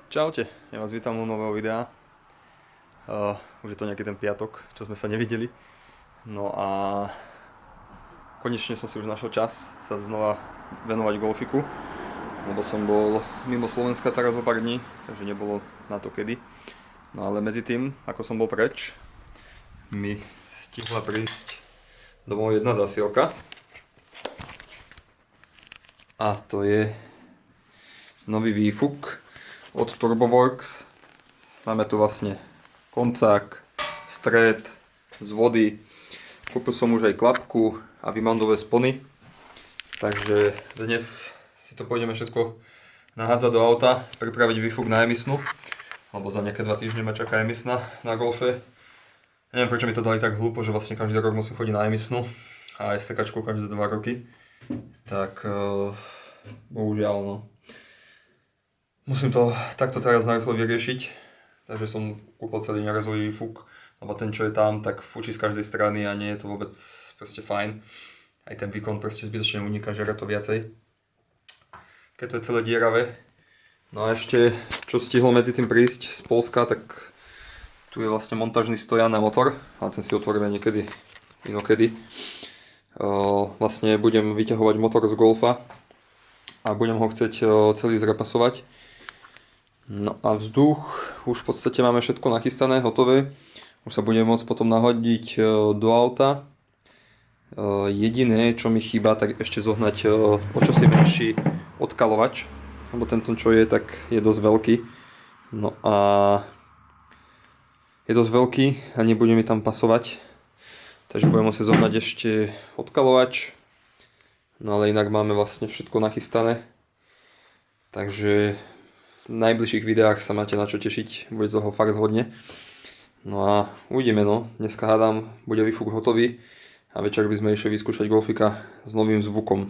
Čaute, ja vás vítam u nového videa. Už je to nejaký ten piatok, čo sme sa nevideli. No a konečne som si už našiel čas sa znova venovať golfiku, lebo som bol mimo Slovenska teraz o pár dní, takže nebolo na to kedy. No ale medzi tým, ako som bol preč, mi stihla prísť domov jedna zasielka. A to je nový výfuk od TurboWorks. Máme tu vlastne koncák, stred z vody. Kúpil som už aj klapku a vymandové spony. Takže dnes si to pôjdeme všetko nahádzať do auta, pripraviť výfuk na emisnú. Lebo za nejaké 2 týždne ma čaká emisná na golfe. Neviem, prečo mi to dali tak hlúpo, že vlastne každý rok musím chodiť na emisnú a aj stekačku každé 2 roky. Tak bohužiaľ no. Musím to takto teraz narýchlo vyriešiť, takže som kúpil celý nerezový výfuk, lebo ten čo je tam, tak fúči z každej strany a nie je to vôbec proste fajn. Aj ten výkon proste zbytočne uniká, žera to viacej, keď to je celé dieravé. No a ešte, čo stihlo medzi tým prísť z Poľska, tak tu je vlastne montážny stojan na motor, a ten si otvoríme niekedy, inokedy. Vlastne budem vyťahovať motor z golfa a budem ho chcieť celý zrepasovať. No a vzduch, už v podstate máme všetko nachystané, hotové. Už sa budeme môcť potom nahodiť do auta. Jediné, čo mi chýba, tak ešte zohnať o čosi menší odkalovač. Lebo tento, čo je, tak je dosť veľký. No a je dosť veľký a nebude mi tam pasovať. Takže budem musieť zohnať ešte odkalovač. No ale inak máme vlastne všetko nachystané. Takže v najbližších videách sa máte na čo tešiť, bude toho fakt hodne. No a uvidíme no, dneska hádam, bude výfuk hotový a večer by sme išli vyskúšať golfika s novým zvukom.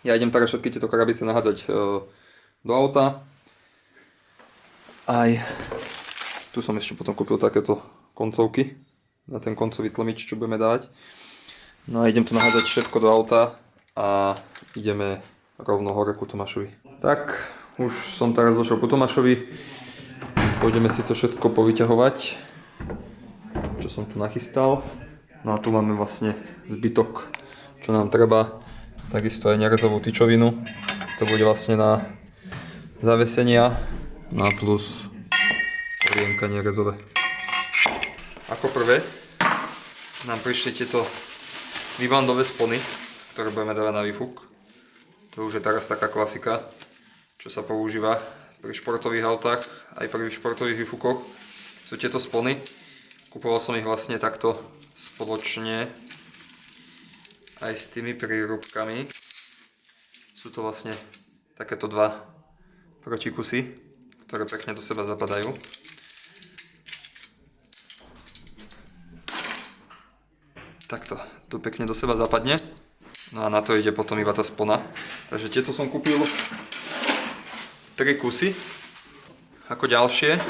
Ja idem teraz všetky tieto krabice nahádzať do auta. Aj tu som ešte potom kúpil takéto koncovky na ten koncový tlmič, čo budeme dávať. No a idem to nahádzať všetko do auta a ideme rovno hore ku Tomášovi. Tak, už som teraz došiel ku Tomášovi. Pôjdeme si to všetko povyťahovať, čo som tu nachystal. No a tu máme vlastne zbytok, čo nám treba. Takisto aj nerezovú tyčovinu. To bude vlastne na zavesenia. No a plus rienka nerezové. Ako prvé nám prišli tieto vybandové spony, ktoré budeme dávať na výfuk. To už je teraz taká klasika, čo sa používa pri športových autách, aj pri športových výfukoch. Sú tieto spony. Kupoval som ich vlastne takto spoločne aj s tými prírubkami. Sú to vlastne takéto 2 protikusy, ktoré pekne do seba zapadajú. Takto, tu pekne do seba zapadne. No a na to ide potom iba tá spona. Takže tieto som kúpil 3 kusy. Ako ďalšie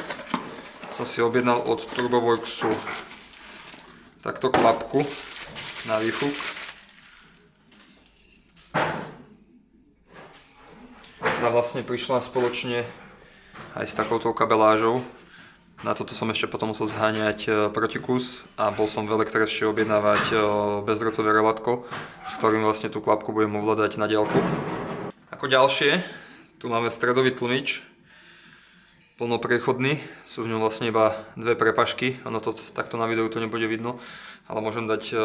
som si objednal od TurboWorksu takto klapku na výfuk. Tá vlastne prišla spoločne aj s takouto kabelážou. Na toto som ešte potom musel zháňať protikus a bol som v Elektre objednávať bezdrotové relátko, s ktorým vlastne tú klapku budem ovládať na diaľku. Ako ďalšie, tu máme stredový tlmič, plnopriechodný, sú v ňom vlastne iba 2 prepažky, ono to takto na videu to nebude vidno, ale môžem dať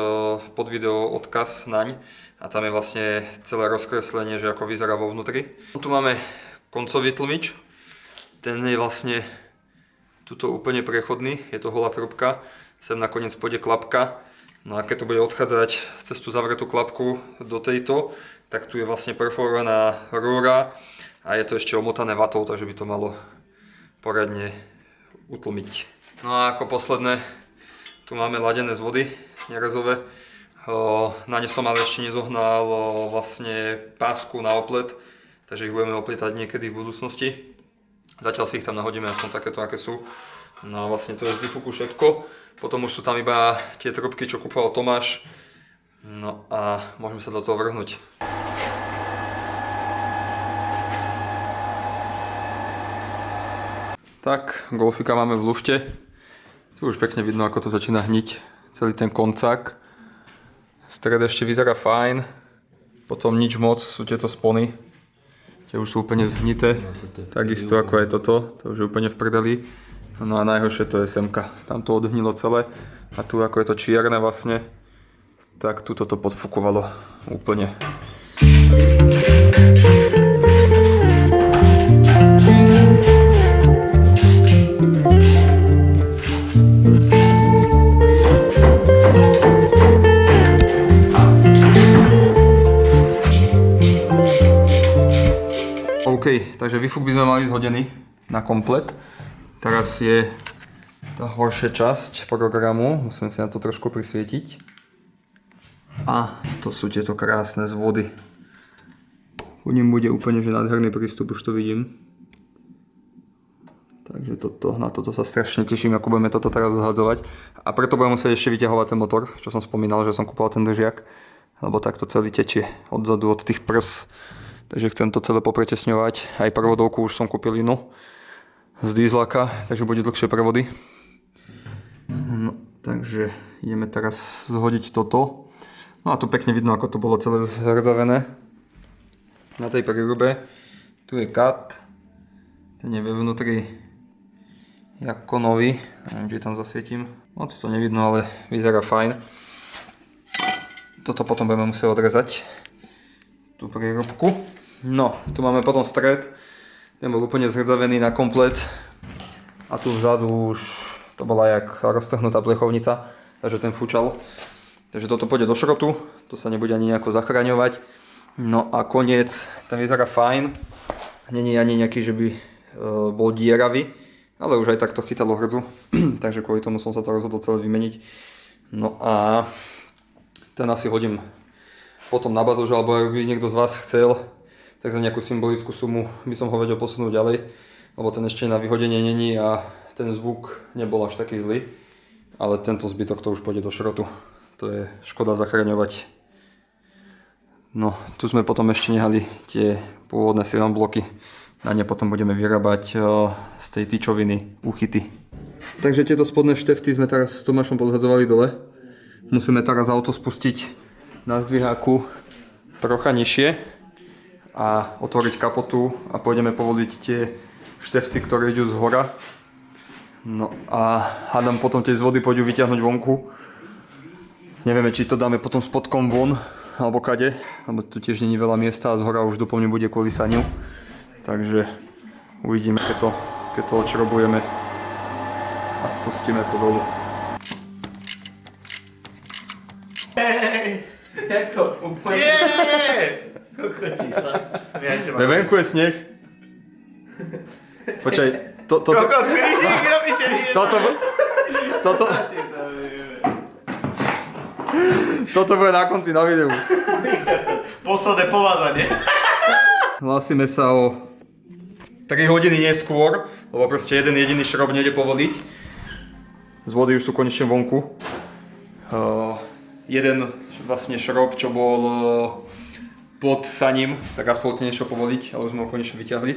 pod video odkaz naň a tam je vlastne celé rozkreslenie, že ako vyzerá vo vnútri. Tu máme koncový tlmič, ten je vlastne tuto úplne prechodný, je to holá trubka, sem nakoniec pôjde klapka. No a keď to bude odchádzať cez tú zavretú klapku do tejto, tak tu je vlastne perforovaná rúra a je to ešte omotané vatou, takže by to malo poradne utlmiť. No a ako posledné, tu máme ladené z vody, nerezové. Na ne som ale ešte nezohnal vlastne pásku na oplet, takže ich budeme oplietať niekedy v budúcnosti. Zatiaľ si ich tam nahodíme aspoň takéto, aké sú. No a vlastne to je z výfuku všetko. Potom už sú tam iba tie trubky, čo kúpoval Tomáš. No a môžeme sa do toho vrhnúť. Tak, golfika máme v lufte. Tu už pekne vidno, ako to začína hniť. Celý ten koncák. Stred ešte vyzerá fajn. Potom nič moc sú tieto spony. Tie už sú úplne zhnité. Takisto ako aj toto. To už je úplne v prdeli. No a najhoršie to je semka. Tam to odhnilo celé. A tu ako je to čierne vlastne, tak tu toto podfukovalo úplne. OK, takže výfuk by sme mali zhodený na komplet. Teraz je tá horšia časť programu, musíme si na to trošku prisvietiť. A to sú tieto krásne zvody. U nim bude úplne že nádherný prístup, už to vidím. Takže na toto sa strašne teším, ako budeme toto teraz zhadzovať. A preto budem musieť ešte vyťahovať ten motor, čo som spomínal, že som kupoval ten držiak. Lebo takto celý tečie odzadu od tých prs. Takže chcem to celé popretesňovať. Aj prevodovku už som kúpil inú z dieslaka, takže bude dlhšie prevody. No, takže ideme teraz zhodiť toto. No a tu pekne vidno, ako to bolo celé zhrdavené na tej prírube. Tu je kat. Ten je vnútri ako nový. Neviem, či tam zasvietím. Moc to nevidno, ale vyzerá fajn. Toto potom budeme musieť odrezať. Tú prírobku. No, tu máme potom stred. Ten bol úplne zhrdzavený na komplet. A tu vzadu už to bola jak roztrhnutá plechovnica, takže ten fúčal. Takže toto pôjde do šrotu, to sa nebude ani nejako zachraňovať. No a koniec, ten vyzerá fajn. Není ani nejaký, že by bol dieravý, ale už aj tak to chytalo hrdzu. Takže kvôli tomu som sa to rozhodol celé vymeniť. No a ten asi hodím potom na bazož, alebo ak by niekto z vás chcel, tak za nejakú symbolickú sumu by som ho vedel posunúť ďalej, lebo ten ešte na vyhodenie není a ten zvuk nebol až taký zlý, ale tento zbytok to už pôjde do šrotu. To je škoda zachraňovať. No, tu sme potom ešte nehali tie pôvodné silon bloky. Na ne potom budeme vyrábať z tej tyčoviny úchyty. Takže tieto spodné štefty sme teraz s Tomášom podhadzovali dole. Musíme teraz auto spustiť na zdviháku trocha nižšie a otvoriť kapotu a pôjdeme povoliť tie štefty, ktoré idú z hora. No a hádam potom tie zvody pôjdu vyťahnuť vonku. Nevieme, či to dáme potom spodkom von alebo kade, lebo tu tiež není veľa miesta a z hora už doplne bude kvôli saniu. Takže uvidíme, keď to odšrobujeme a spustíme to dolu. Jak to? Úplne? Ve venku je sneh. Počkaj, toto bude na konci na videu. Posledné povázanie. Hlásime sa o 3 hodiny neskôr, lebo proste jeden jediný šrob nejde povoliť. Z vody už sú konečne vonku. Jeden vlastne šrob, čo bol pod saním, tak absolútne nešlo povoliť, ale už sme ho konečne vyťahli.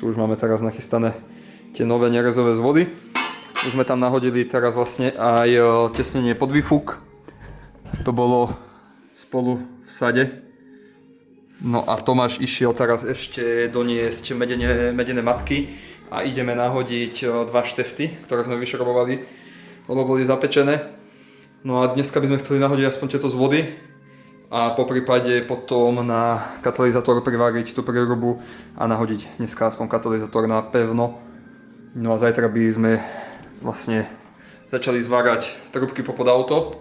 Tu už máme teraz nachystané tie nové nerezové zvody. Už sme tam nahodili teraz vlastne aj tesnenie pod výfuk. To bolo spolu v sade. No a Tomáš išiel teraz ešte doniesť medené matky a ideme nahodiť 2 štefty, ktoré sme vyšrobovali, lebo boli zapečené. No a dneska by sme chceli nahodiť aspoň tieto z vody a po prípade potom na katalizátor priváriť tú prírubu a nahodiť dneska aspoň katalizátor na pevno. No a zajtra by sme vlastne začali zvárať trúbky popod auto.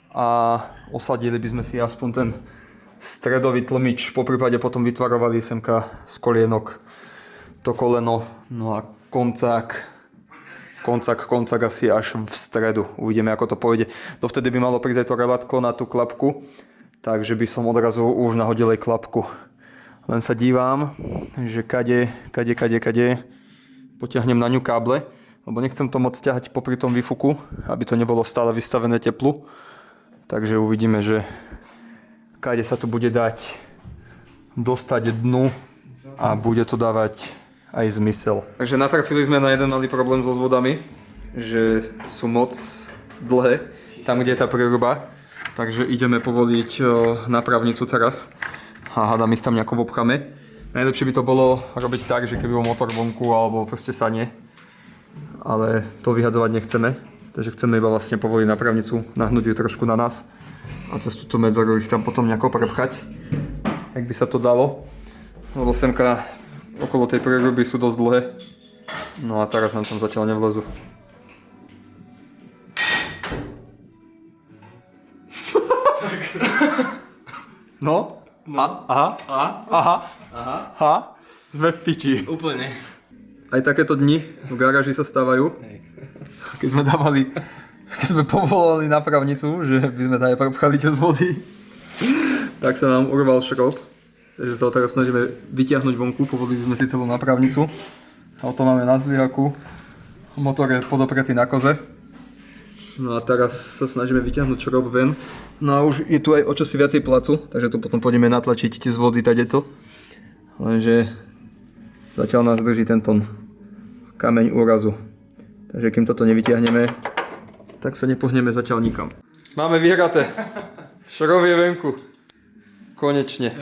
A osadili by sme si aspoň ten stredový tlmič, po prípade potom vytvarovali semka z kolienok to koleno, no a koncák asi až v stredu. Uvidíme, ako to pôjde. Dovtedy by malo prísť aj to relátko na tú klapku, takže by som odrazu už nahodil aj klapku. Len sa dívam, že kade potiahnem na ňu káble, lebo nechcem to moc ťahať popri tom výfuku, aby to nebolo stále vystavené teplu. Takže uvidíme, že kade sa tu bude dať dostať dnu a bude to dávať aj zmysel. Takže natrafili sme na jeden malý problém so zvodami, že sú moc dlhé, tam kde je tá preruba. Takže ideme povoliť napravnicu teraz a hádam ich tam nejako obchame. Najlepšie by to bolo robiť tak, že keby bol motor vonku alebo proste sanie. Ale to vyhadzovať nechceme. Takže chceme iba vlastne povoliť napravnicu, nahnúť ju trošku na nás a cez túto medzeru ich tam potom nejako prepchať, ak by sa to dalo. Lebo semka okolo tej preruby sú dosť dlhé. No a teraz nám tam zatiaľ nevlezu. No? Aha. Sme v piči. Úplne. Aj takéto dni v garáži sa stávajú. Keď sme povolali napravnicu, že by sme tam aj prepchali tie vody, tak sa nám urval šrob. Takže sa ho teraz snažíme vytiahnuť vonku, povolili sme si celú napravnicu. Auto máme na zlyhaku, motor je podopretý na koze. No a teraz sa snažíme vytiahnuť šrob ven. No a už je tu aj o čosi viacej placu, takže tu potom pôjdeme natlačiť tie zvody tadeto. Lenže zatiaľ nás drží tento kameň úrazu. Takže kým toto nevytiahneme, tak sa nepohneme zatiaľ nikam. Máme vyhraté. Šrob je venku. Konečne.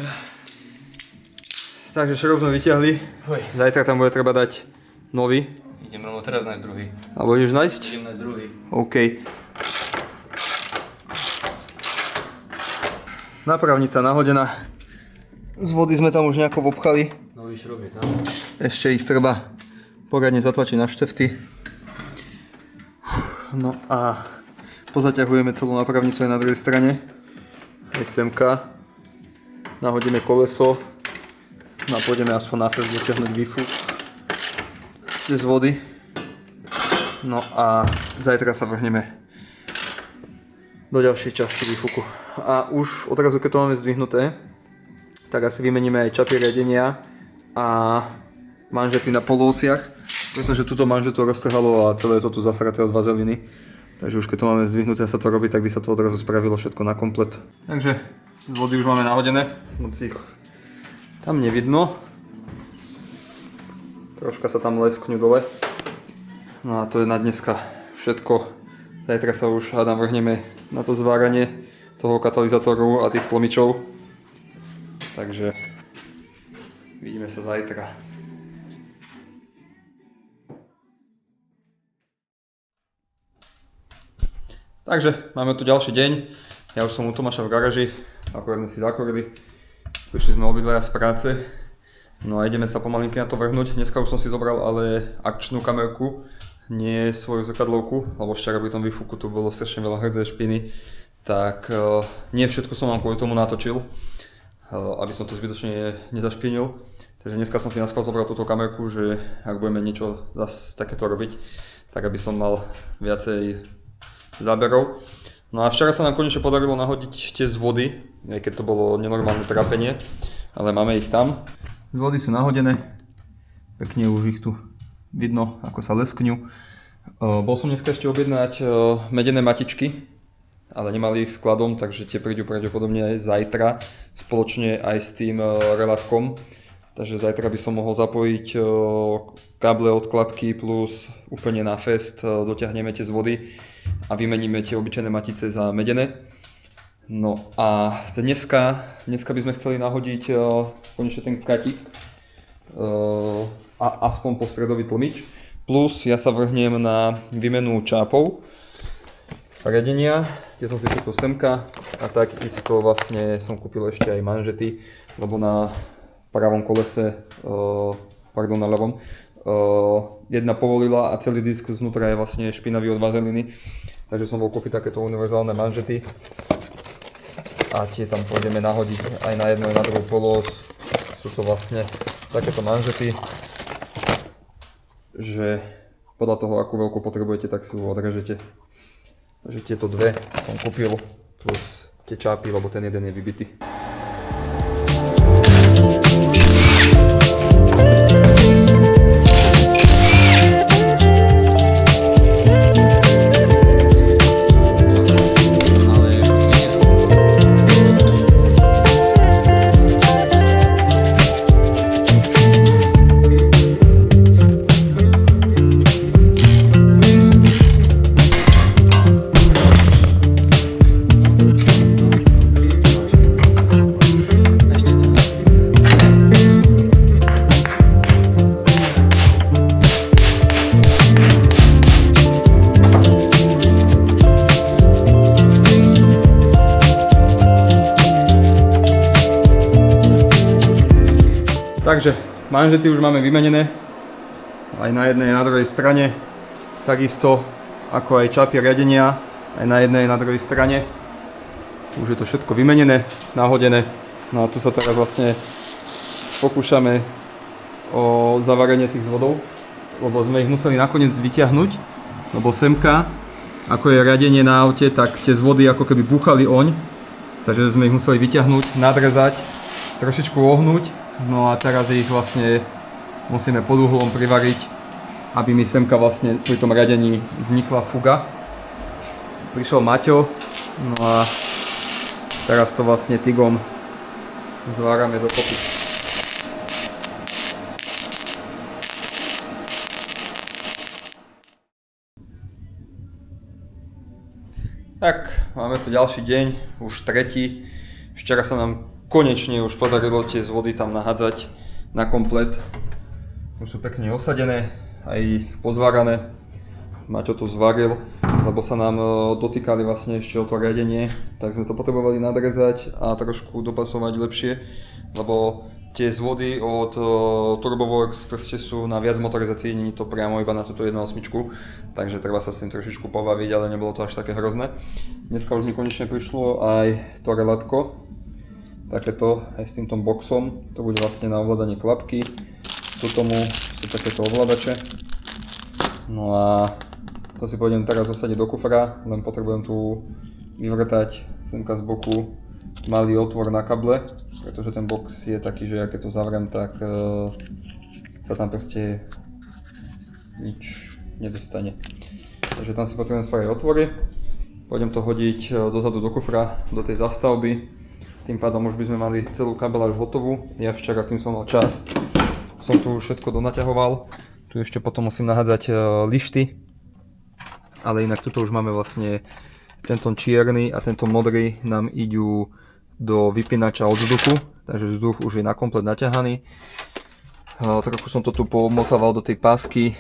Takže šrob sme vytiahli. Zajtra tam bude treba dať nový. Idem rovno teraz nájsť druhý. Alebo ideš nájsť? Idem nájsť druhý. OK. Napravnica nahodená. Z vody sme tam už nejako obchali. Nový šrob je tam. Ešte ich treba poriadne zatlačiť na štefty. No a pozaťahujeme celú napravnicu aj na druhej strane. Aj semka. Nahodíme koleso. No a pôjdeme aspoň na fest dotiahnuť výfuk cez vody. No a zajtra sa vrhneme do ďalšej časti výfuku. A už odrazu, keď to máme zdvihnuté, tak asi vymeníme aj čapy riadenia a manžety na polósiach, pretože túto manžetu roztrhalo a celé je to tu zasraté od vazeliny. Takže už keď to máme zdvihnuté a sa to robí, tak by sa to odrazu spravilo všetko na komplet. Takže vody už máme nahodené, moc ich tam nevidno. Troška sa tam leskňu dole. No a to je na dneska všetko. Zajtra sa už hádam vrhneme na to zváranie toho katalizátoru a tých tlmičov. Takže vidíme sa zajtra. Takže máme tu ďalší deň. Ja už som u Tomáša v garáži, akorát sme si zakorili. Prišli sme obidvaja z práce. No a ideme sa pomalinky na to vrhnúť. Dneska už som si zobral ale akčnú kamerku, nie svoju zrkadlovku, lebo včera pri tom výfuku tu bolo strašne veľa hrdzej špiny. Tak nie všetko som vám kvôli tomu natočil, aby som to zbytočne nezašpinil. Takže dneska som si naskôr zobral túto kamerku, že ak budeme niečo zase takéto robiť, tak aby som mal viacej záberov. No a včera sa nám konečne podarilo nahodiť tie z vody, aj keď to bolo nenormálne trápenie, ale máme ich tam. Z vody sú nahodené, pekne už ich tu vidno, ako sa leskňu. Bol som dneska ešte objednať medené matičky, ale nemali ich skladom, takže tie prídu pravdepodobne aj zajtra, spoločne aj s tým relávkom. Takže zajtra by som mohol zapojiť káble od klapky plus úplne na fest, dotiahneme tie z vody a vymeníme tie obyčajné matice za medené. No a dneska by sme chceli nahodiť konečne ten katík a aspoň postredový tlmič. Plus ja sa vrhnem na výmenu čápov riadenia, kde som si kúpil semka a takisto vlastne som kúpil ešte aj manžety, lebo na pravom kolese, na ľavom, jedna povolila a celý disk znútra je vlastne špinavý od vazeliny, takže som bol kúpiť takéto univerzálne manžety a tie tam pôjdeme nahodiť aj na jednu aj na druhú polos. Sú to vlastne takéto manžety, že podľa toho, akú veľkú potrebujete, tak si ju odrežete. Takže tieto dve som kúpil plus tie čápy, lebo ten jeden je vybitý. Takže manžety už máme vymenené. Aj na jednej, aj na druhej strane. Takisto ako aj čapy riadenia. Aj na jednej, aj na druhej strane. Už je to všetko vymenené, nahodené. No a tu sa teraz vlastne pokúšame o zavarenie tých zvodov, lebo sme ich museli nakoniec vyťahnuť, lebo semka, ako je riadenie na aute, tak tie zvody ako keby búchali oň, takže sme ich museli vyťahnuť, nadrezať, trošičku ohnúť, no a teraz ich vlastne musíme pod uhlom privariť, aby mi semka vlastne pri tom riadení vznikla fuga. Prišiel Maťo, no a teraz to vlastne tygom zvárame dokopy. Tak, máme tu ďalší deň, už tretí. Včera sa nám konečne už podarilo tie zvody tam nahádzať na komplet. Už sú pekne osadené, aj pozvárané. Maťo to zvaril, lebo sa nám dotýkali vlastne ešte o to riadenie, tak sme to potrebovali nadrezať a trošku dopasovať lepšie, lebo tie zvody od TurboWorks proste sú na viac motorizácií, nie je to priamo iba na túto 1.8, takže treba sa s tým trošičku pobaviť, ale nebolo to až také hrozné. Dneska už mi konečne prišlo aj to relátko, takéto aj s týmto boxom, to bude vlastne na ovládanie klapky, sú takéto ovládače. No a to si pôjdem teraz osadiť do kufra, len potrebujem tu vyvrtať semka z boku malý otvor na kable, pretože ten box je taký, že keď to zavriem, tak sa tam proste nič nedostane. Takže tam si potrebujem spraviť otvory, pôjdem to hodiť dozadu do kufra, do tej zastavby, tým pádom už by sme mali celú kabeľ až hotovú. Ja včera, kým som mal čas, som tu všetko donaťahoval, tu ešte potom musím nahádzať lišty. Ale inak tuto už máme vlastne tento čierny a tento modrý nám idú do vypínača od vzduchu, takže vzduch už je na komplet naťahaný. Trochu som to tu pomotával do tej pásky,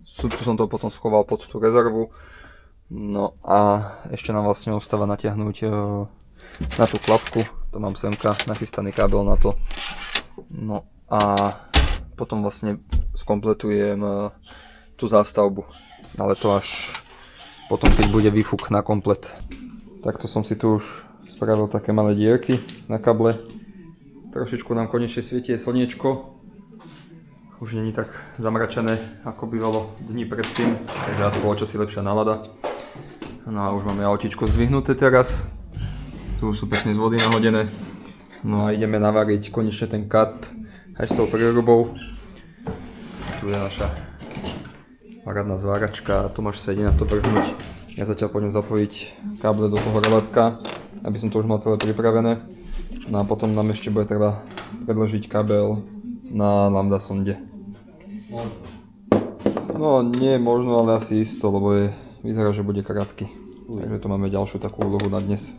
tu som to potom schoval pod tú rezervu. No a ešte nám vlastne ostáva natiahnuť na tú klapku, to mám semka, nachystaný kábel na to. No a potom vlastne skompletujem tú zástavbu. Ale to až potom, keď bude výfuk na komplet. Takto som si tu už spravil také malé dierky na kable. Trošičku nám konečne svieti slniečko. Už není tak zamračené, ako bývalo dní predtým, takže aspoň o čosi lepšia nálada. No a už máme autíčko zdvihnuté teraz. Tu sú pekne zvody nahodené. No a ideme navariť konečne ten cut aj s tou prírubou. Tu je naša parádna zváračka a Tomáš sa ide na to vrhnúť. Ja zatiaľ pôjdem zapojiť káble do toho relátka, aby som to už mal celé pripravené. No a potom nám ešte bude treba predložiť kábel na lambda sonde. No nie možno, ale asi isto, lebo vyzerá, že bude krátky. Takže tu máme ďalšiu takú úlohu na dnes.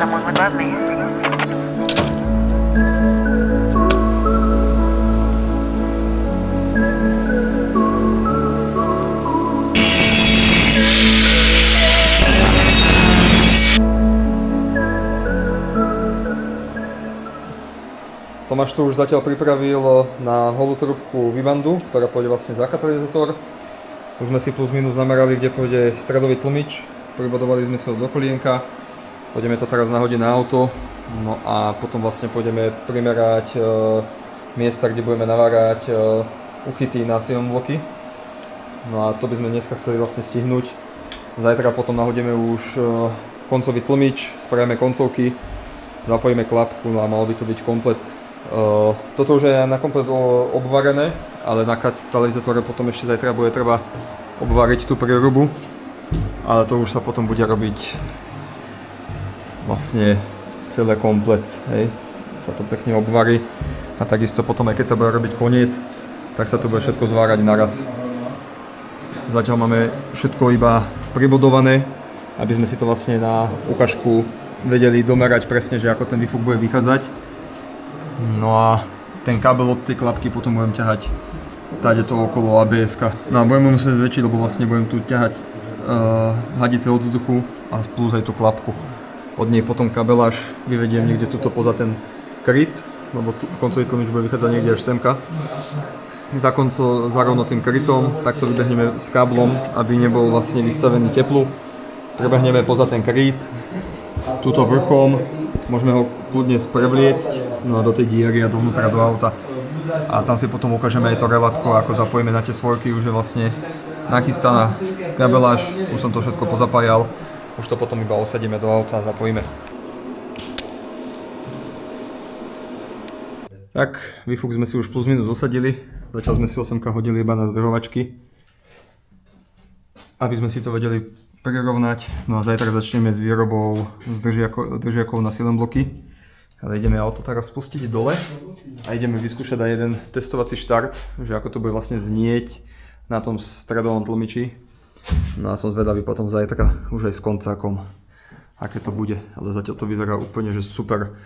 Someone would love me. Tomáš tu už zatiaľ pripravil na holú trúbku výbandu, ktorá pôjde vlastne za katalizátor. Už sme si plus minus namerali, kde pôjde stredový tlmič. Pribodovali sme sa do kolienka. Pôjdeme to teraz nahodiť na auto, no a potom vlastne pôjdeme primerať miesta, kde budeme navárať uchyty na 7 bloky. No a to by sme dneska chceli vlastne stihnúť. Zajtra potom nahodíme už koncový tlmič, spravíme koncovky, zapojíme klapku, no a malo by to byť komplet. Toto už je na komplet obvarené, ale na katalizátore potom ešte zajtra bude treba obvariť tú prírubu, ale to už sa potom bude robiť vlastne celé komplet, hej, sa to pekne obvarí a takisto potom aj keď sa bude robiť koniec, tak sa to bude všetko zvárať naraz. Zatiaľ máme všetko iba pribodované, aby sme si to vlastne na ukážku vedeli domerať presne, že ako ten výfuk bude vychádzať. No a ten kábel od tej klapky potom budem ťahať táde to okolo ABS-ka. No a budeme musieť zväčšiť, lebo vlastne budem tu ťahať hadice od vzduchu a plus aj tú klapku. Od nej potom kabeláž vyvediem niekde tuto poza ten kryt, lebo koncový tlmič bude vychádzať niekde až semka. Za rovno tým krytom, takto vybehneme s káblom, aby nebol vlastne vystavený teplu. Prebehneme poza ten kryt, túto vrchom, môžeme ho kľudne prevliecť do tej diery a dovnútra do auta. A tam si potom ukážeme aj to relátko, ako zapojíme na tie svojky, už je vlastne nachystaná kabeláž, už som to všetko pozapájal, už to potom iba osadíme do auta a zapojíme. Tak, výfuk sme si už plus minus osadili, zatiaľ sme si 8 hodili iba na zdrhovačky, aby sme si to vedeli prirovnať. No a zajtra začneme s výrobou držiakov na silenbloky. Ale ideme auto teraz spustiť dole a ideme vyskúšať aj jeden testovací štart, že ako to bude vlastne znieť na tom stredovom tlmiči. No a som zvedavý potom zajtra už aj s koncákom, aké to bude, ale zatiaľ to vyzerá úplne, že super.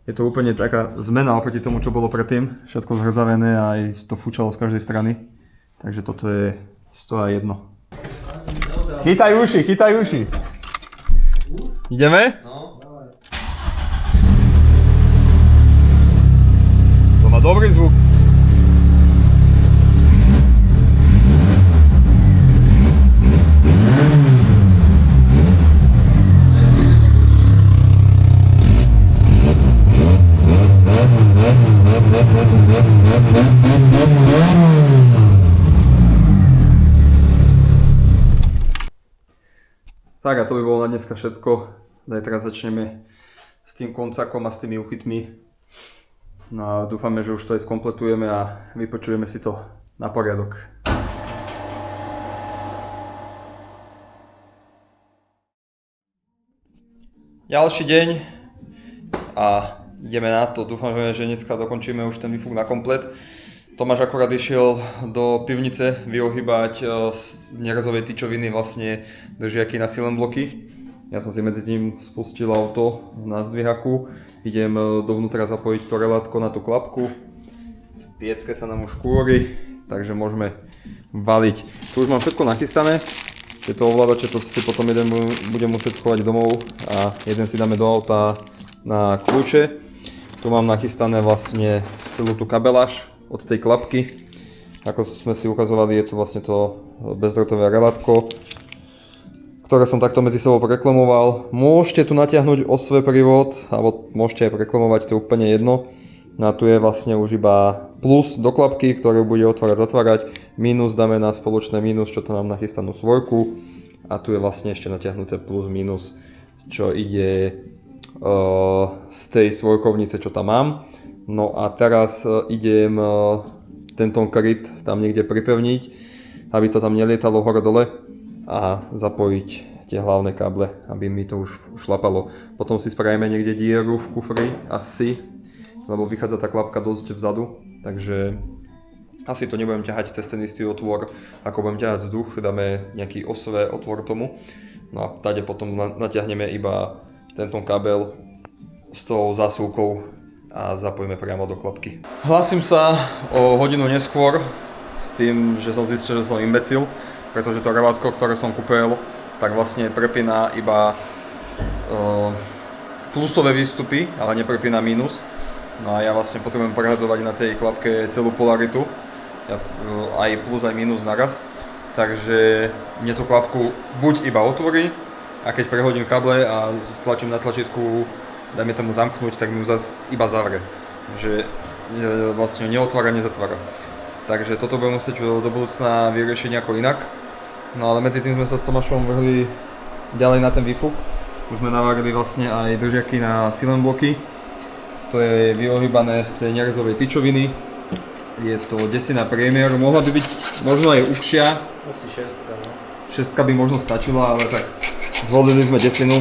Je to úplne taká zmena oproti tomu, čo bolo predtým, všetko zhrzavené a aj to fúčalo z každej strany, takže toto je 101. Chytaj uši! Ideme? To má dobrý zvuk. Tak a to by bolo na dneska všetko. Zajtra začneme s tým koncákom a s tými uchytmi. No a dúfame, že už to aj skompletujeme a vypočujeme si to na poriadok. Ďalší deň a ideme na to. Dúfame, že dneska dokončíme už ten výfuk na komplet. Tomáš akorát išiel do pivnice vyohybať z nerezovej tyčoviny vlastne držiaky na silenbloky. Ja som si medzi tým spustil auto na zdvihaku. Idem dovnútra zapojiť to relátko na tú klapku. V piecke sa nám už kúri, takže môžeme valiť. Tu už mám všetko nachystané. Tieto ovládače, to si potom jeden budem musieť schovať domov a jeden si dáme do auta na kľúče. Tu mám nachystané vlastne celú tú kabeláž od tej klapky. Ako sme si ukazovali, je tu vlastne to bezdrotové relátko, ktoré som takto medzi sebou preklemoval. Môžete tu natiahnuť osve prívod, alebo môžete aj preklemovať, to je úplne jedno. No a tu je vlastne už iba plus do klapky, ktorú bude otvárať, zatvárať. Minus dáme na spoločné minus, čo tam mám nachystanú svojku. A tu je vlastne ešte natiahnuté plus minus, čo ide z tej svojkovnice, čo tam mám. No a teraz idem tento kryt tam niekde pripevniť, aby to tam nelietalo hore dole a zapojiť tie hlavné káble, aby mi to už šlapalo. Potom si spravíme niekde dieru v kufri, asi, lebo vychádza tá klapka dosť vzadu, takže asi to nebudem ťahať cez ten istý otvor, ako budem ťahať vzduch, dáme nejaký osve otvor tomu. No a tady potom natiahneme iba tento kábel s tou zásuvkou a zapojíme priamo do klapky. Hlásim sa o hodinu neskôr s tým, že som zistil, že som imbecil, pretože to relátko, ktoré som kúpil, tak vlastne prepína iba plusové výstupy, ale neprepína mínus. No a ja vlastne potrebujem prehadzovať na tej klapke celú polaritu, aj plus aj mínus naraz. Takže mne tú klapku buď iba otvorí a keď prehodím kable a stlačím na tlačítku dajme tomu zamknúť, tak mi ju zase iba zavre. Že vlastne neotvára, nezatvára. Takže toto budeme musieť do budúcna vyriešiť nejako inak. No ale medzi tým sme sa s Tomášom vrhli ďalej na ten výfuk. Už sme navarili vlastne aj držiaky na silenbloky. To je vyohýbané z tej nerezovej tyčoviny. Je to desina Premier, mohla by byť možno aj užšia. Asi 6, no. 6 by možno stačila, ale tak zvolili sme desinu.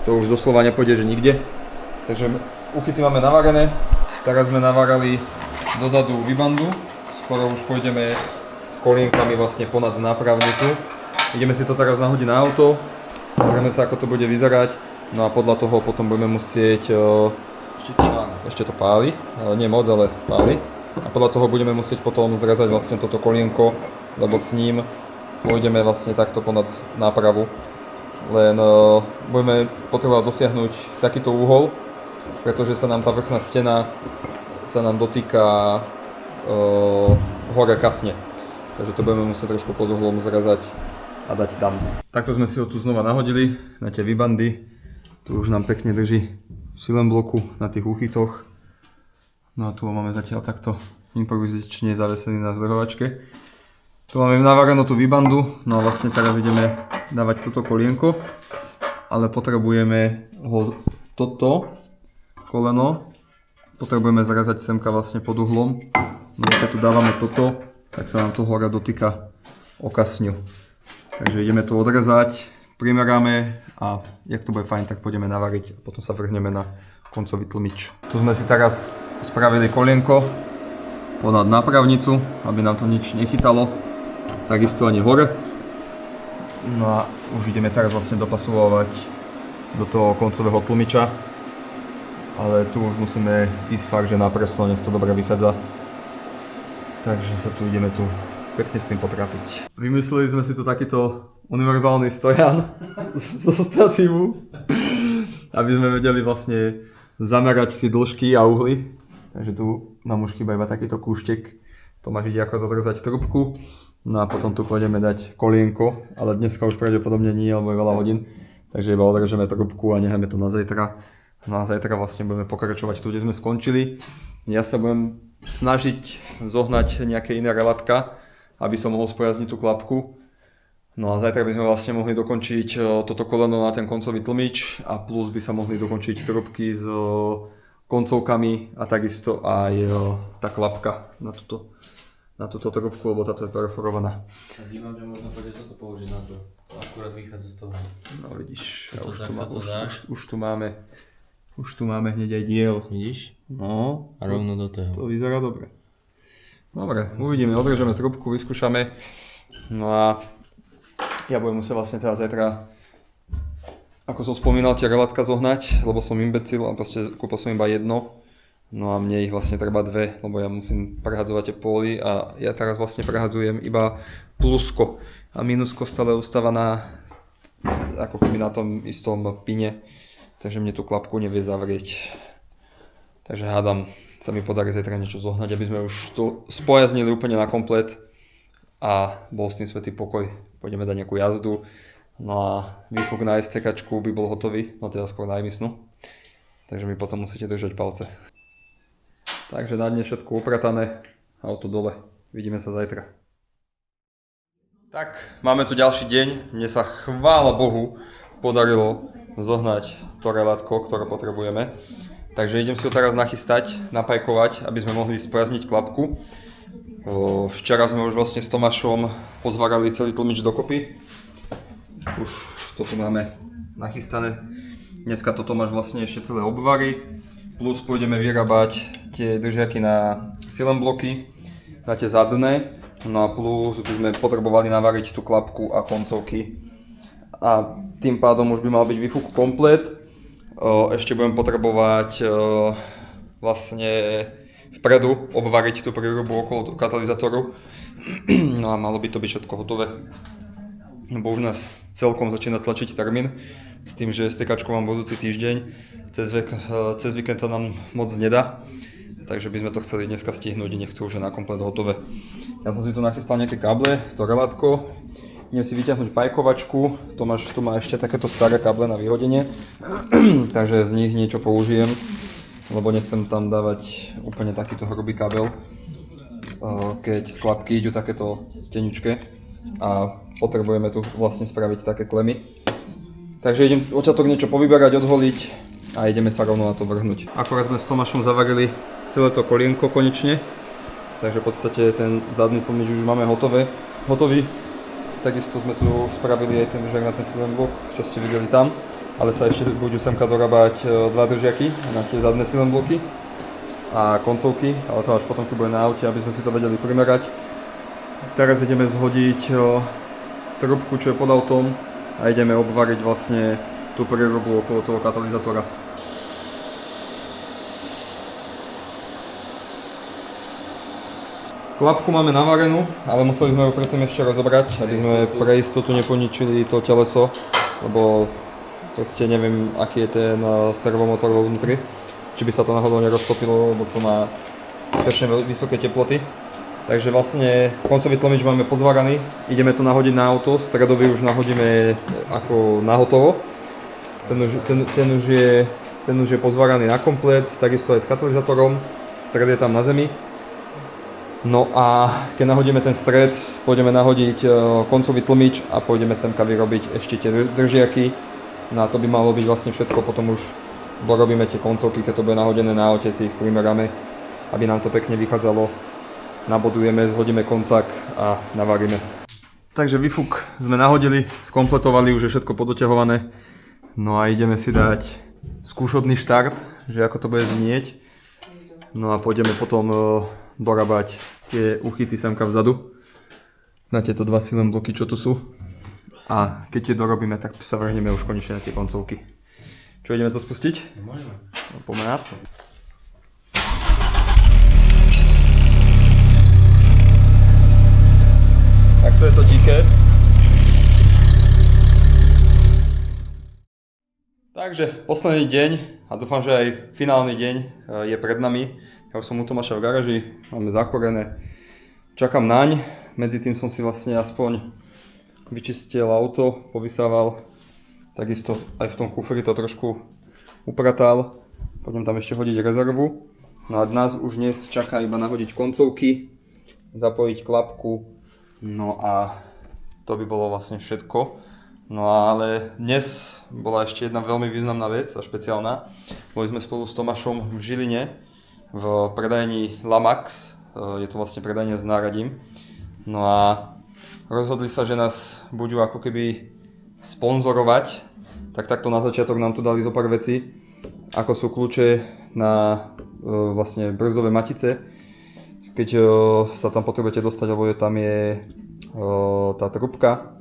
To už doslova nepôjde, že nikde. Takže uchyty máme navarené. Teraz sme navarali dozadu vybandu, s ktorou už pôjdeme s kolienkami vlastne ponad nápravnicu. Ideme si to teraz nahodiť na auto. Pozrieme sa, ako to bude vyzerať. No a podľa toho potom budeme musieť... Ešte to páli, ale nie moc, ale páli. a podľa toho budeme musieť potom zrezať vlastne toto kolienko, lebo s ním pôjdeme vlastne takto ponad nápravu. Len budeme potrebovať dosiahnuť takýto úhol, pretože sa nám tá vrchná stena sa nám dotýka hore kasne. Takže to budeme musieť trošku pod uhlom zrezať a dať tam. Takto sme si ho tu znova nahodili na tie výbandy. Tu už nám pekne drží v silem bloku na tých úchytoch. No a tu ho máme zatiaľ takto improvizačne zavesený na zdrhovačke. Tu máme navarenú tú výbandu, no a vlastne teraz ideme dávať toto kolienko, ale potrebujeme ho toto koleno, potrebujeme zrezať semka vlastne pod uhlom. No a keď tu dávame toto, tak sa nám to hore dotýka o kasňu. Takže ideme to odrezať, primeráme a jak to bude fajn, tak pôjdeme navariť a potom sa vrhneme na koncový tlmič. Tu sme si teraz spravili kolienko ponad nápravnicu, aby nám to nič nechytalo, takisto ani hore. No a už ideme teraz vlastne dopasovať do toho koncového tlmiča, ale tu už musíme ísť fakt, že napresno, nech to dobre vychádza. Takže sa tu ideme pekne s tým potrápiť. Vymysleli sme si tu takýto univerzálny stojan zo stativu, aby sme vedeli vlastne zamerať si dĺžky a uhly. Takže tu nám už chýba iba takýto kúštek. Tomáš ide ako dodrzať trubku. No a potom tu pôjdeme dať kolienko, ale dneska už pravdepodobne nie, lebo je veľa hodín. Takže iba odrežeme trubku a necháme to na zajtra. No a zajtra vlastne budeme pokračovať tu, kde sme skončili. Ja sa budem snažiť zohnať nejaké iné relátka, aby som mohol spojazniť tú klapku. No a zajtra by sme vlastne mohli dokončiť toto koleno na ten koncový tlmič a plus by sa mohli dokončiť trubky s koncovkami a takisto aj tá klapka na túto trubku, lebo táto je perforovaná. Ja vnímam, že možno pôjde toto použiť na to. To akurát vychádza z toho. No vidíš, už tu máme hneď aj diel. Vidíš? No. A rovno do toho. To vyzerá dobre. Dobre, uvidíme, odrežeme trubku, vyskúšame. No a ja budem musieť vlastne teda zajtra, ako som spomínal, tie relátka zohnať, lebo som imbecil a proste kúpil som iba jedno. No a mne ich vlastne treba dve, lebo ja musím prehadzovať tie póly a ja teraz vlastne prehadzujem iba plusko. A minusko stále ustáva ako keby na tom istom pine. Takže mne tú klapku nevie zavrieť. Takže hádam, sa mi podarí zajtra niečo zohnať, aby sme už to spojaznili úplne na komplet a bol s tým svätý pokoj. Pôjdeme dať nejakú jazdu. No a výfuk na STKčku by bol hotový, no teda skôr na emisnú. Takže mi potom musíte držať palce. Takže na dne všetko upratané, auto dole. Vidíme sa zajtra. Tak, máme tu ďalší deň. Mne sa chvála Bohu podarilo zohnať to relátko, ktoré potrebujeme. Takže idem si ho teraz nachystať, napajkovať, aby sme mohli spojazniť klapku. Včera sme už vlastne s Tomášom pozvárali celý tlmič dokopy. Už to tu máme nachystané. Dneska to Tomáš vlastne ešte celé obvarí. Plus pôjdeme vyrábať tie držiaky na silem bloky, na tie zadné. No a plus by sme potrebovali navariť tú klapku a koncovky. A tým pádom už by mal byť výfuk komplet. Ešte budem potrebovať vlastne vpredu obvariť tú prírubu okolo katalizátoru. No a malo by to byť všetko hotové. Bo už nás celkom začína tlačiť termín s tým, že STKčko mám budúci týždeň. Cez víkend sa nám moc nedá. Takže by sme to chceli dneska stihnúť, nech to už je na komplet hotové. Ja som si tu nachystal nejaké káble, to relátko. Idem si vyťahnuť pajkovačku, Tomáš tu má ešte takéto staré káble na vyhodenie, takže z nich niečo použijem, lebo nechcem tam dávať úplne takýto hrubý kábel, keď z klapky idú takéto tenučké a potrebujeme tu vlastne spraviť také klemy. Takže idem odtiaľto niečo povyberať, odholiť a ideme sa rovno na to vrhnúť. Akorát sme s Tomášom zavarili celé to kolienko konečne, takže v podstate ten zadný tlmič už máme hotový. Takisto sme tu spravili aj ten držák na ten silem blok, čo ste videli tam, ale sa ešte budú semka dorábať dva držiaky na tie zadné silem bloky a koncovky, ale to až potom, keď bude na aute, aby sme si to vedeli primerať. Teraz ideme zhodiť trubku, čo je pod autom a ideme obvariť vlastne tú prírubu okolo toho katalizátora. Klapku máme navarenú, ale museli sme ju predtým ešte rozobrať, aby sme pre istotu neponičili to teleso, lebo proste neviem, aký je ten servomotor vo vnútri, či by sa to náhodou neroztopilo, lebo to má strašne vysoké teploty. Takže vlastne koncový tlmič máme pozvaraný, ideme to nahodiť na auto, stredový už nahodíme ako na hotovo. Ten už je pozvaraný na komplet, takisto aj s katalizátorom, stred je tam na zemi. No a keď nahodíme ten stred, pôjdeme nahodiť koncový tlmič a pôjdeme semka vyrobiť ešte tie držiaky. No a to by malo byť vlastne všetko, potom už dorobíme tie koncovky, keď to bude nahodené na aute, si ich primeráme, aby nám to pekne vychádzalo. Nabodujeme, zhodíme koncák a navaríme. Takže výfuk sme nahodili, skompletovali, už je všetko podoťahované. No a ideme si dať skúšobný štart, že ako to bude znieť. No a pôjdeme potom dorábať tie uchyty semka vzadu na tieto dva silné bloky, čo tu sú. A keď tie dorobíme, tak sa vrhneme už konečne na tie koncovky. Čo, ideme to spustiť? Môžeme. No, poďme na to. Tak to je to tiché. Takže posledný deň a dúfam, že aj finálny deň je pred nami. Ja už som u Tomáša v garáži, máme zakorené. Čakám naň, medzi tým som si vlastne aspoň vyčistil auto, povysával. Takisto aj v tom kufri to trošku upratal. Pôjdem tam ešte hodiť rezervu. No a nás už dnes čaká iba nahodiť koncovky, zapojiť klapku. No a to by bolo vlastne všetko. No ale dnes bola ešte jedna veľmi významná vec a špeciálna. Boli sme spolu s Tomášom v Žiline v predajni Lamax. Je to vlastne predajňa s náradím. No a rozhodli sa, že nás budú ako keby sponzorovať. Tak takto na začiatok nám tu dali zo pár vecí, ako sú kľúče na vlastne brzdové matice. Keď sa tam potrebujete dostať, lebo tam je tá trubka.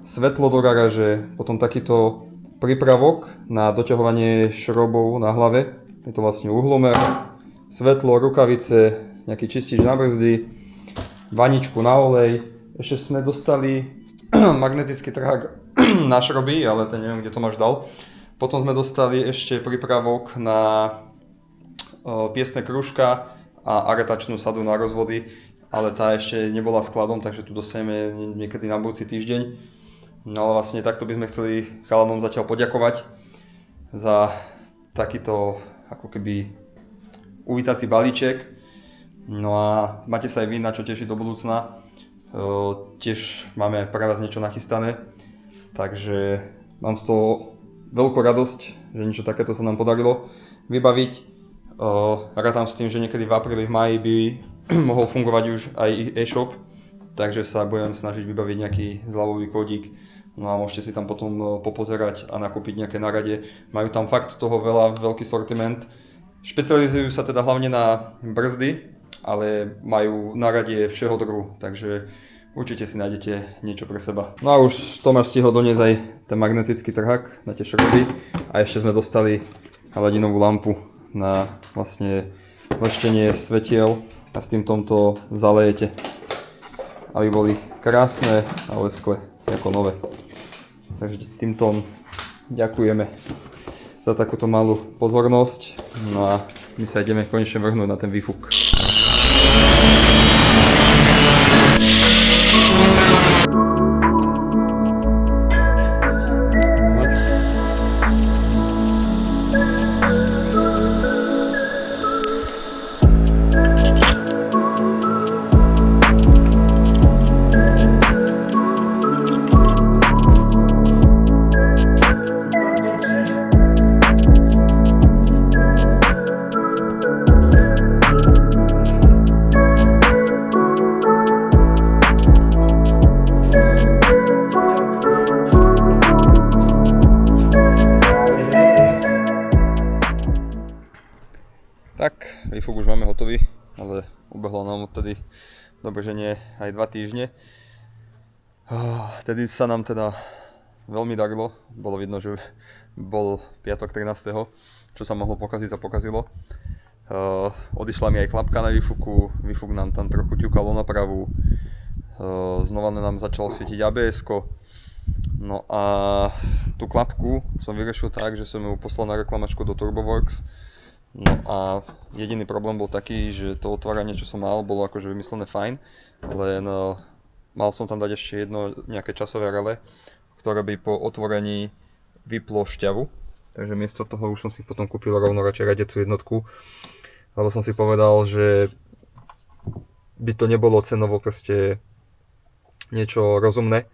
Svetlo do garáže, potom takýto prípravok na doťahovanie šroubov na hlave. Je to vlastne uhlomer, svetlo, rukavice, nejaký čistič na brzdy, vaničku na olej. Ešte sme dostali magnetický trhák na šroby, ale ten neviem, kde Tomáš dal. Potom sme dostali ešte prípravok na piesne krúžka a aretačnú sadu na rozvody, ale tá ešte nebola skladom, takže tu dostaneme niekedy na budúci týždeň. No ale vlastne takto by sme chceli chalanom zatiaľ poďakovať za takýto ako keby uvítací balíček. No a máte sa aj vy na čo tešiť do budúcna. Tiež máme pre vás niečo nachystané, takže mám z toho veľkú radosť, že niečo takéto sa nám podarilo vybaviť. Rátam s tým, že niekedy v apríli, v máji by mohol fungovať už aj e-shop, takže sa budem snažiť vybaviť nejaký zľavový kódik. No a môžete si tam potom popozerať a nakúpiť nejaké náradie. Majú tam fakt toho veľa, veľký sortiment. Špecializujú sa teda hlavne na brzdy, ale majú náradie všeho druhu, takže určite si nájdete niečo pre seba. No a už Tomáš stihol doniesť aj ten magnetický trhák na tie šroby a ešte sme dostali hladinovú lampu na vlastne leštenie svetiel a s tým tomto zalejete, aby boli krásne a lesklé ako nové. Takže týmto ďakujeme za takúto malú pozornosť. No a my sa ideme konečne vrhnúť na ten výfuk. Tak, výfuk už máme hotový, ale ubehlo nám odtedy dobre, že nie aj 2 týždne. Vtedy sa nám teda veľmi darilo, bolo vidno, že bol piatok 13., čo sa mohlo pokaziť, sa pokazilo. Odišla mi aj klapka na výfuku, výfuk nám tam trochu ťukalo na pravú. Znova nám začalo svietiť ABS-ko. No a tú klapku som vyriešil tak, že som ju poslal na reklamačku do Turboworks. No a jediný problém bol taký, že to otváranie, čo som mal, bolo akože vymyslené fajn, len mal som tam dať ešte jedno nejaké časové relé, ktoré by po otvorení vyplo šťavu. Takže miesto toho už som si potom kúpil rovno radšej radecú jednotku, lebo som si povedal, že by to nebolo cenovo proste niečo rozumné.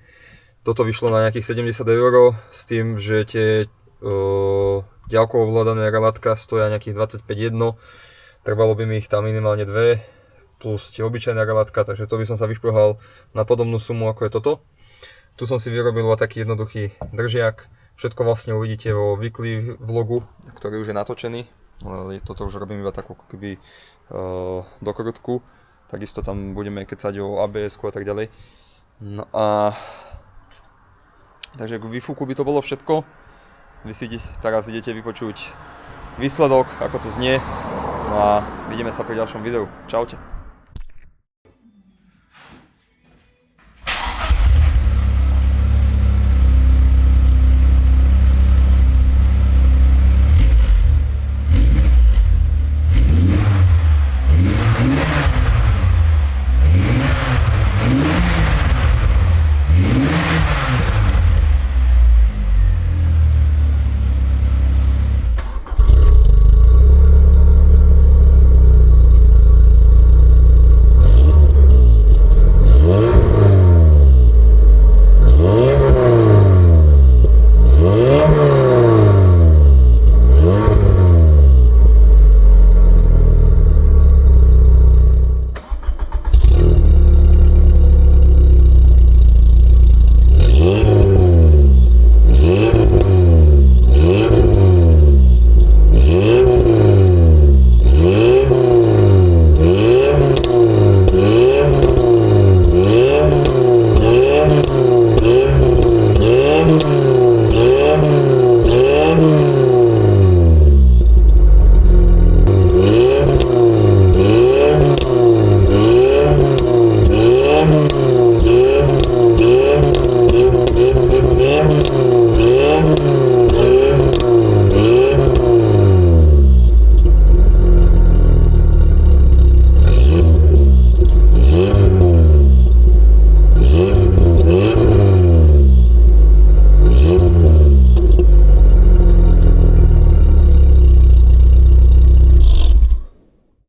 Toto vyšlo na nejakých 70 € s tým, že tie ďalkovo ovládané relátka stoja nejakých 25,1. Trvalo by mi ich tam minimálne 2 plus tie obyčajné relátka, takže to by som sa vyšplhal na podobnú sumu ako je toto. Tu som si vyrobil taký jednoduchý držiak. Všetko vlastne uvidíte vo weekly vlogu, ktorý už je natočený. Toto už robím iba takú keby dokrutku. Takisto tam budeme kecať o ABS-ku a tak ďalej. No a takže k výfuku by to bolo všetko. Vy si teraz idete vypočuť výsledok, ako to znie. No a vidíme sa pri ďalšom videu. Čaute.